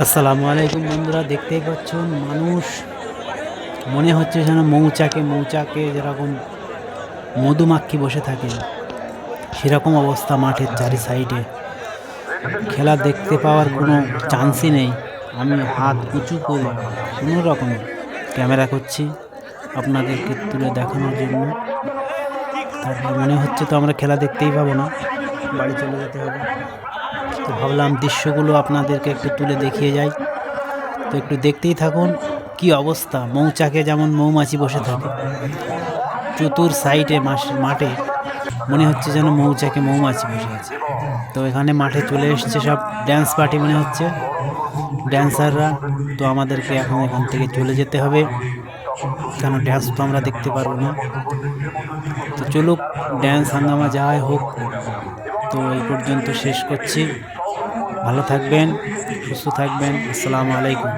আসসালামু আলাইকুম বন্ধুরা, দেখতেই পাচ্ছেন মানুষ মনে হচ্ছে যেন মৌচাকে যেরকম মধুমাক্ষী বসে থাকে সেরকম অবস্থা। মাঠের চারি সাইডে খেলা দেখতে পাওয়ার কোনো চান্সই নেই। আমি হাত উঁচু করে কোনো রকমে ক্যামেরা করছি আপনাদেরকে তুলে দেখানোর জন্য। তারপর মনে হচ্ছে তো আমরা খেলা দেখতেই পাবো না, বাড়ি চলে যেতে হবে। তো ভাবলাম দৃশ্যগুলো আপনাদেরকে একটু তুলে দেখিয়ে যাই। তো একটু দেখতেই থাকুন কি অবস্থা। মৌচাকে যেমন মৌমাছি বসে থাকে, চতুর সাইডে মাঠে মনে হচ্ছে যেন মৌমাছি বসে আছে। তো এখানে মাঠে চলে এসছে সব ড্যান্স পার্টি, মনে হচ্ছে ড্যান্সাররা। তো আমাদেরকে এখন এখান থেকে চলে যেতে হবে, কেন ড্যান্স তো আমরা দেখতে পারবো না। তো চলুক, ড্যান্স হাঙ্গামা যাই হোক। তো এই পর্যন্ত শেষ করছি। ভালো থাকবেন, সুস্থ থাকবেন। আসসালামু আলাইকুম।